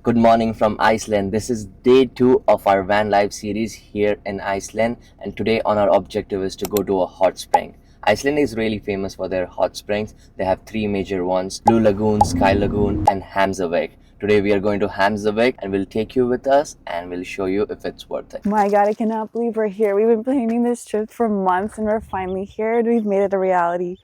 Good morning from Iceland. This is day 2 of our van life series here in Iceland, and today on our objective is to go to a hot spring. Iceland is really famous for their hot springs. They have 3 major ones: Blue Lagoon, Sky Lagoon and Hvammsvik. Today we are going to Hvammsvik and we'll take you with us and we'll show you if it's worth it. My God, I cannot believe we're here. We've been planning this trip for months and we're finally here and we've made it a reality.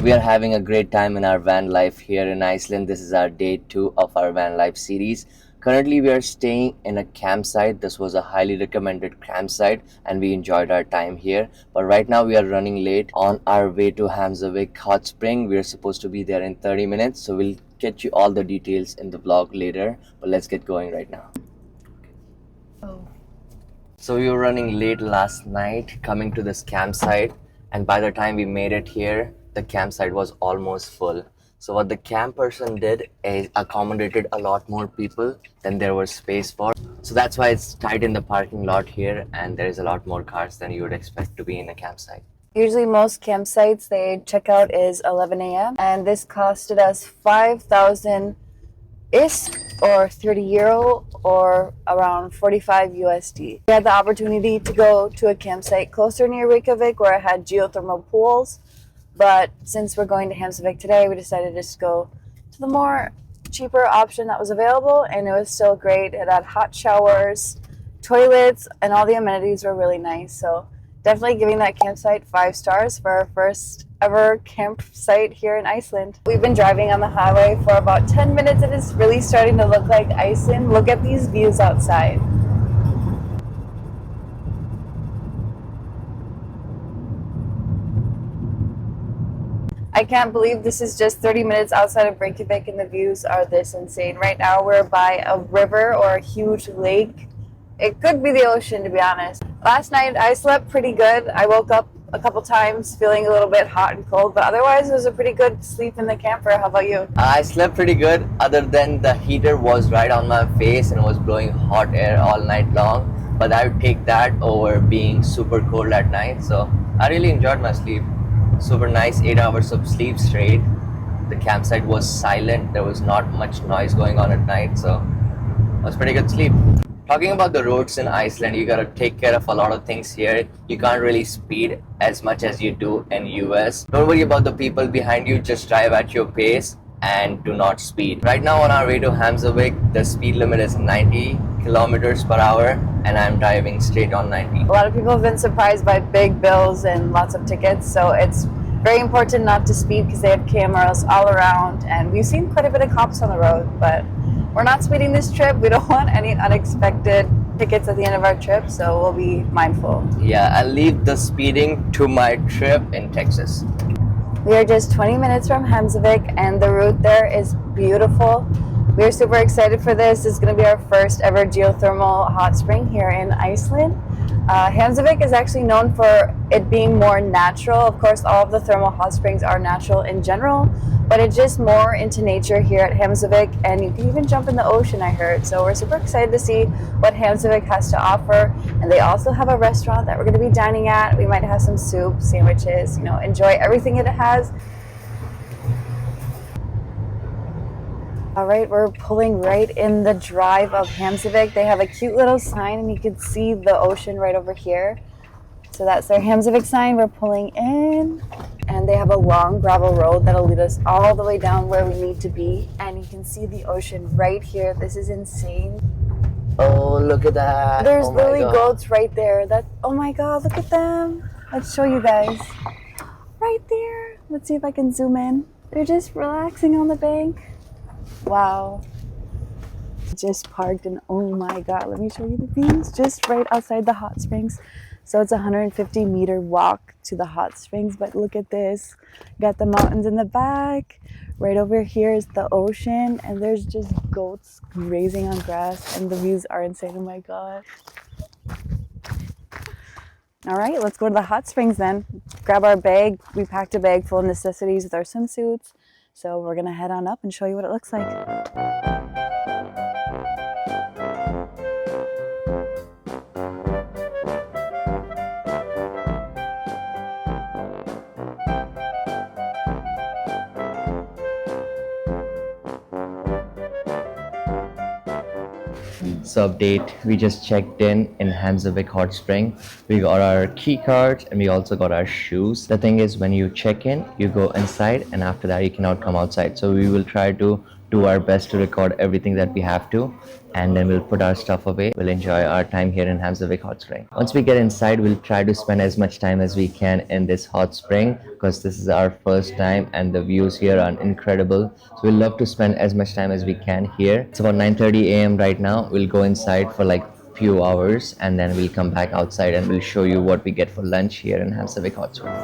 We are having a great time in our van life here in Iceland. This is our day 2 of our van life series. Currently, we are staying in a campsite. This was a highly recommended campsite and we enjoyed our time here. But right now, we are running late on our way to Hvammsvik hot spring. We are supposed to be there in 30 minutes. So we'll get you all the details in the vlog later. But let's get going right now. So we were running late last night coming to this campsite. And by the time we made it here, the campsite was almost full. So what the camp person did is accommodated a lot more people than there was space for. So that's why it's tight in the parking lot here and there is a lot more cars than you would expect to be in a campsite. Usually most campsites, they checkout is 11 a.m. and this costed us 5,000 ISK or 30 euro or around 45 USD. We had the opportunity to go to a campsite closer near Reykjavik where it had geothermal pools. But since we're going to Hvammsvik today, we decided to just go to the more cheaper option that was available, and it was still great. It had hot showers, toilets, and all the amenities were really nice. So definitely giving that campsite 5 stars for our first ever campsite here in Iceland. We've been driving on the highway for about 10 minutes and it's really starting to look like Iceland. Look at these views outside. I can't believe this is just 30 minutes outside of Reykjavik and the views are this insane. Right now we're by a river or a huge lake. It could be the ocean, to be honest. Last night I slept pretty good. I woke up a couple times feeling a little bit hot and cold, but otherwise it was a pretty good sleep in the camper. How about you? I slept pretty good other than the heater was right on my face and was blowing hot air all night long. But I would take that over being super cold at night. So I really enjoyed my sleep. Super nice 8 hours of sleep straight. The campsite was silent. There was not much noise going on at night, so it was pretty good sleep. Talking about the roads in Iceland, you gotta take care of a lot of things here. You can't really speed as much as you do in US. Don't worry about the people behind you, just drive at your pace and do not speed. Right now on our way to Hvammsvik, the speed limit is 90 kilometers per hour and I'm driving straight on 90. A lot of people have been surprised by big bills and lots of tickets, so it's very important not to speed because they have cameras all around and we've seen quite a bit of cops on the road, but we're not speeding this trip. We don't want any unexpected tickets at the end of our trip, so we'll be mindful. Yeah, I'll leave the speeding to my trip in Texas. We are just 20 minutes from Hvammsvik and the route there is beautiful. We are super excited for this. This is going to be our first ever geothermal hot spring here in Iceland. Hvammsvik is actually known for it being more natural. Of course, all of the thermal hot springs are natural in general, but it's just more into nature here at Hvammsvik, and you can even jump in the ocean, I heard. So we're super excited to see what Hvammsvik has to offer. And they also have a restaurant that we're going to be dining at. We might have some soup, sandwiches, enjoy everything it has. All right, we're pulling right in the drive of Hvammsvik. They have a cute little sign and you can see the ocean right over here. So that's their Hvammsvik sign. We're pulling in and they have a long gravel road that'll lead us all the way down where we need to be. And you can see the ocean right here. This is insane. Oh, look at that. There's Oh my lily God. goats right there. Oh my God, look at them. Let's show you guys. Right there. Let's see if I can zoom in. They're just relaxing on the bank. Wow. Just parked and oh my God, let me show you the views just right outside the hot springs. So it's a 150-meter walk to the hot springs, but look at this. Got the mountains in the back. Right over here is the ocean and there's just goats grazing on grass and the views are insane. Oh my God. All right, let's go to the hot springs then. Grab our bag. We packed a bag full of necessities with our swimsuits. So we're gonna head on up and show you what it looks like. So update, we just checked in Hvammsvik hot spring. We got our key cards and we also got our shoes. The thing is, when you check in, you go inside and after that you cannot come outside. So we will try to do our best to record everything that we have to, and then we'll put our stuff away. We'll enjoy our time here in Hvammsvik hot spring. Once we get inside, we'll try to spend as much time as we can in this hot spring because this is our first time and the views here are incredible. So we'll love to spend as much time as we can here. It's about 9:30 a.m. right now. We'll go inside for like few hours and then we'll come back outside and we'll show you what we get for lunch here in Hvammsvik hot spring.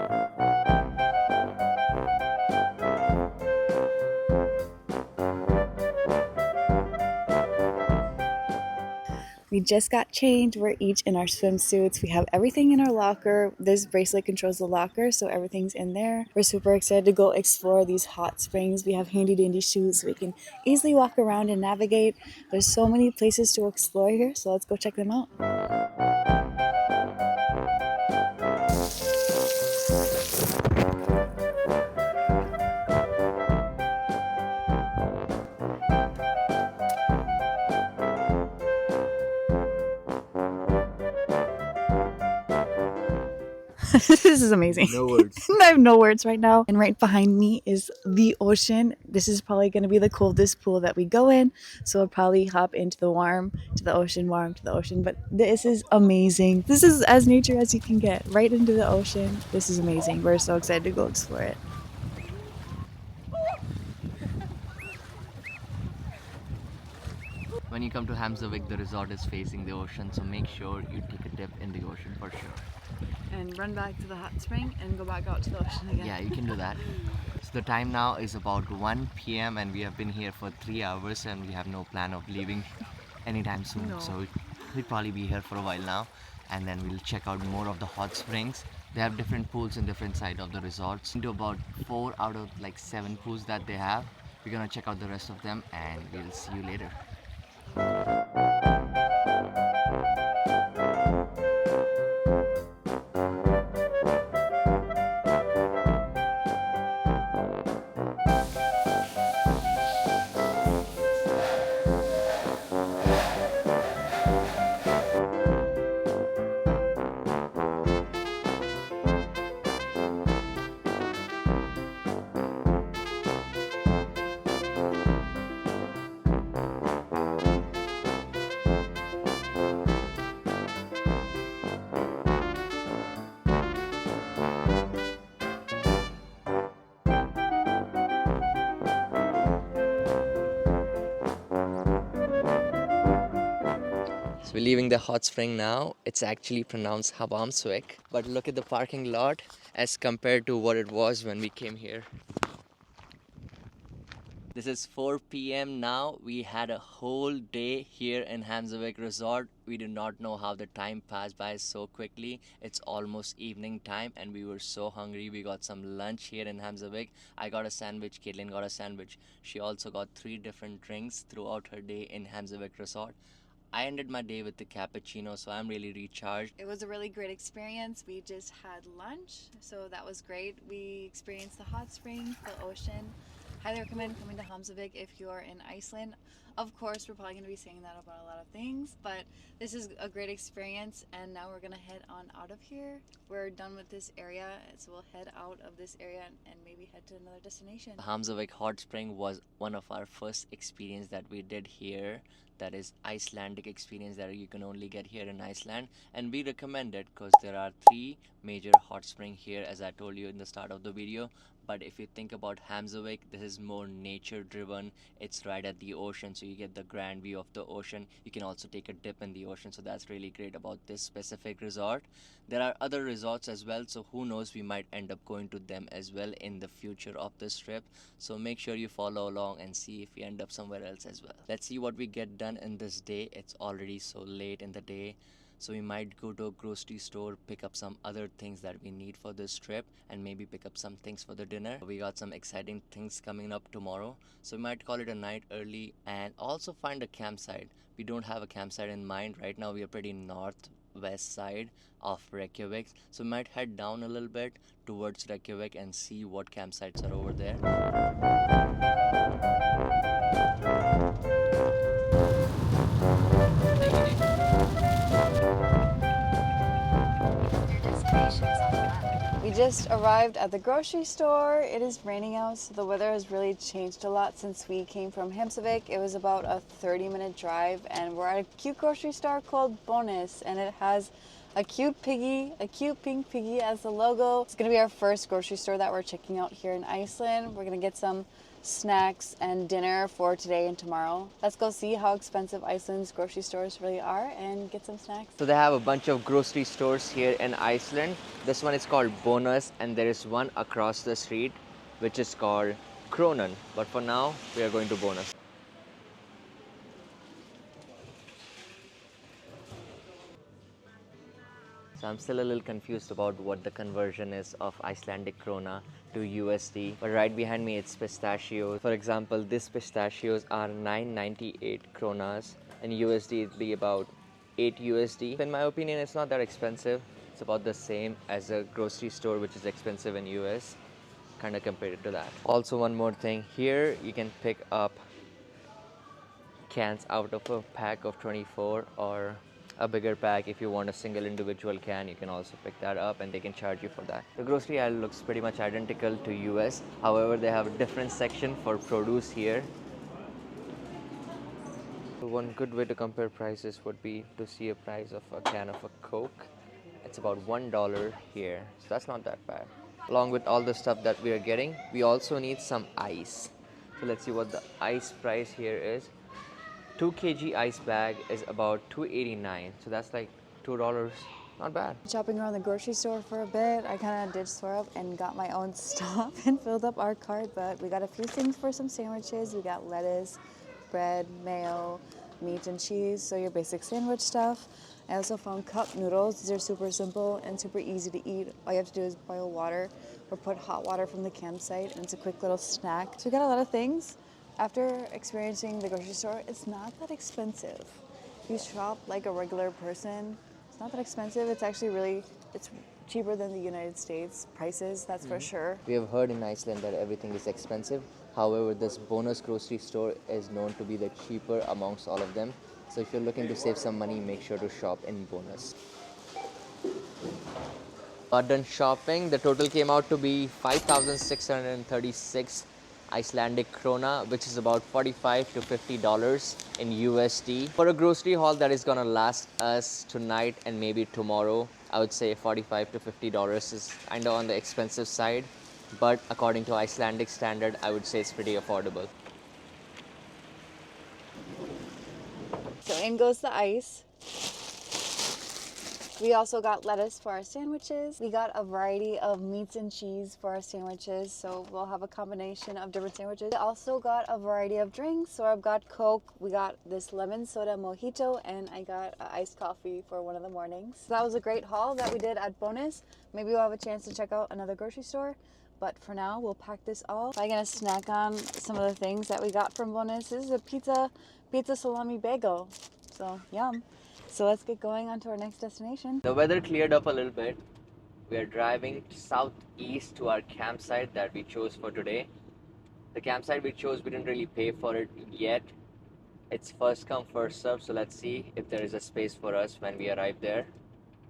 We just got changed. We're each in our swimsuits. We have everything in our locker. This bracelet controls the locker, so everything's in there. We're super excited to go explore these hot springs. We have handy dandy shoes so we can easily walk around and navigate. There's so many places to explore here, so let's go check them out. This is amazing. No words. I have no words right now. And right behind me is the ocean. This is probably going to be the coldest pool that we go in. So we'll probably hop into the warm to the ocean, warm to the ocean. But this is amazing. This is as nature as you can get. Right into the ocean. This is amazing. We're so excited to go explore it. When you come to Hvammsvik, the resort is facing the ocean, so make sure you take a dip in the ocean for sure. And run back to the hot spring and go back out to the ocean again. Yeah, you can do that. So the time now is about 1 p.m. and we have been here for 3 hours and we have no plan of leaving anytime soon. No. So we'll probably be here for a while now and then we'll check out more of the hot springs. They have different pools in different side of the resorts. Into about 4 out of like 7 pools that they have. We're gonna check out the rest of them and we'll see you later. So we're leaving the hot spring now. It's actually pronounced Hvammsvik, but look at the parking lot as compared to what it was when we came here. This is 4 p.m. now. We had a whole day here in Hvammsvik Resort. We do not know how the time passed by so quickly. It's almost evening time and we were so hungry. We got some lunch here in Hvammsvik. I got a sandwich, Caitlin got a sandwich. She also got 3 different drinks throughout her day in Hvammsvik Resort. I ended my day with the cappuccino, so I'm really recharged. It was a really great experience. We just had lunch, so that was great. We experienced the hot springs, the ocean. Highly recommend coming to Hvammsvik if you're in Iceland. Of course, we're probably going to be saying that about a lot of things, but this is a great experience, and now we're going to head on out of here. We're done with this area, so we'll head out of this area and maybe head to another destination. Hvammsvik hot spring was one of our first experience that we did here. That is Icelandic experience that you can only get here in Iceland, and we recommend it because there are 3 major hot spring here, as I told you in the start of the video. But if you think about Hvammsvik, this is more nature driven. It's right at the ocean, so you get the grand view of the ocean. You can also take a dip in the ocean, so that's really great about this specific resort. There are other resorts as well, so who knows, we might end up going to them as well in the future of this trip. So make sure you follow along and see if we end up somewhere else as well. Let's see what we get done in this day. It's already so late in the day, so we might go to a grocery store, pick up some other things that we need for this trip, and maybe pick up some things for the dinner. We got some exciting things coming up tomorrow, so we might call it a night early and also find a campsite. We don't have a campsite in mind right now. We are pretty northwest side of Reykjavik, so we might head down a little bit towards Reykjavik and see what campsites are over there. We just arrived at the grocery store. It is raining out, so the weather has really changed a lot since we came from Hvammsvik. It was about a 30-minute drive, and we're at a cute grocery store called Bonus, and it has a cute piggy, a cute pink piggy as the logo. It's gonna be our first grocery store that we're checking out here in Iceland. We're gonna get some snacks and dinner for today and tomorrow. Let's go see how expensive Iceland's grocery stores really are and get some snacks. So they have a bunch of grocery stores here in Iceland. This one is called Bonus, and there is one across the street which is called Kronan. But for now, we are going to Bonus. So I'm still a little confused about what the conversion is of Icelandic krona to USD. But right behind me it's pistachios. For example, these pistachios are 9.98 kronas, and USD it'd be about 8 USD. In my opinion, it's not that expensive. It's about the same as a grocery store, which is expensive in US. Kind of compared it to that. Also, one more thing, here you can pick up cans out of a pack of 24, or a bigger pack. If you want a single individual can, you can also pick that up, and they can charge you for that. The grocery aisle looks pretty much identical to US. However, they have a different section for produce here. So one good way to compare prices would be to see a price of a can of a Coke. It's about $1 here, so that's not that bad. Along with all the stuff that we are getting, we also need some ice. So let's see what the ice price here is. 2 kg ice bag is about $2.89, so that's like $2. Not bad. Shopping around the grocery store for a bit. I kind of ditched Sorab and got my own stuff and filled up our cart, but we got a few things for some sandwiches. We got lettuce, bread, mayo, meat and cheese, so your basic sandwich stuff. I also found cup noodles. These are super simple and super easy to eat. All you have to do is boil water or put hot water from the campsite, and it's a quick little snack. So we got a lot of things. After experiencing the grocery store, it's not that expensive. If you shop like a regular person, it's not that expensive. It's actually it's cheaper than the United States prices, that's for sure. We have heard in Iceland that everything is expensive. However, this Bonus grocery store is known to be the cheaper amongst all of them. So if you're looking to save some money, make sure to shop in Bonus. Got done shopping. The total came out to be 5,636 Icelandic krona, which is about $45 to $50 in USD. For a grocery haul that is gonna last us tonight and maybe tomorrow, I would say $45 to $50 is kinda on the expensive side, but according to Icelandic standard, I would say it's pretty affordable. So in goes the ice. We also got lettuce for our sandwiches. We got a variety of meats and cheese for our sandwiches, so we'll have a combination of different sandwiches. We also got a variety of drinks, so I've got Coke, we got this lemon soda mojito, and I got iced coffee for one of the mornings. So that was a great haul that we did at Bonus. Maybe we'll have a chance to check out another grocery store, but for now, we'll pack this all. I'm gonna snack on some of the things that we got from Bonus. This is a pizza salami bagel, so yum. So let's get going on to our next destination. The weather cleared up a little bit. We are driving southeast to our campsite that we chose for today. The campsite we chose, we didn't really pay for it yet. It's first come, first serve, so let's see if there is a space for us when we arrive there.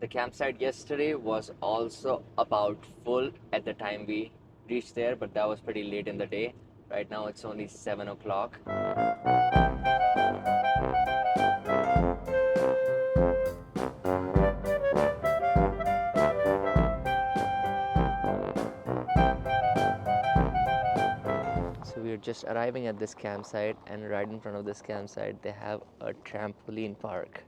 The campsite yesterday was also about full at the time we reached there, but that was pretty late in the day. Right now it's only 7 o'clock. So we're just arriving at this campsite, and right in front of this campsite they have a trampoline park.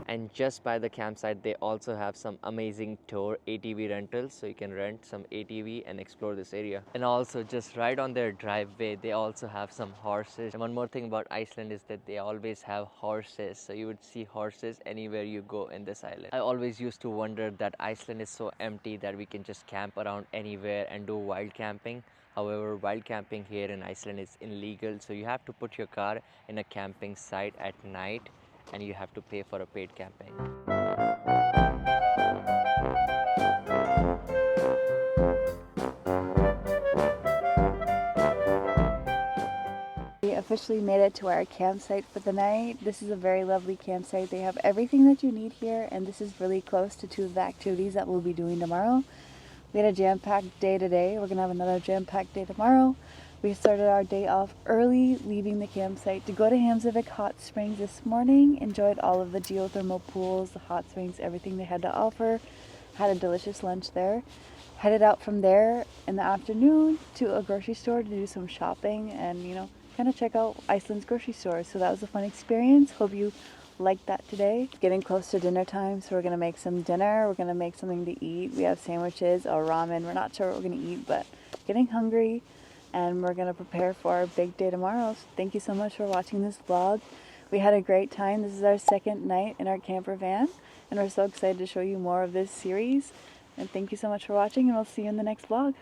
And just by the campsite they also have some amazing tour ATV rentals, so you can rent some ATV and explore this area. And also just right on their driveway they also have some horses. And one more thing about Iceland is that they always have horses, so you would see horses anywhere you go in this island. I always used to wonder that Iceland is so empty that we can just camp around anywhere and do wild camping. However, wild camping here in Iceland is illegal, so you have to put your car in a camping site at night and you have to pay for a paid camping. We officially made it to our campsite for the night. This is a very lovely campsite. They have everything that you need here, and this is really close to two of the activities that we'll be doing tomorrow. We had a jam-packed day today. We're gonna have another jam-packed day tomorrow. We started our day off early, leaving the campsite to go to Hvammsvik hot springs this morning. Enjoyed all of the geothermal pools, the hot springs, everything they had to offer. Had a delicious lunch there. Headed out from there in the afternoon to a grocery store to do some shopping and, you know, kind of check out Iceland's grocery stores. So that was a fun experience. Hope you liked that today. Getting close to dinner time, so we're gonna make some dinner. We're gonna make something to eat. We have sandwiches or ramen. We're not sure what we're gonna eat, but getting hungry, and we're gonna prepare for our big day tomorrow. So thank you so much for watching this vlog. We had a great time. This is our second night in our camper van, and we're so excited to show you more of this series. And thank you so much for watching, and we'll see you in the next vlog.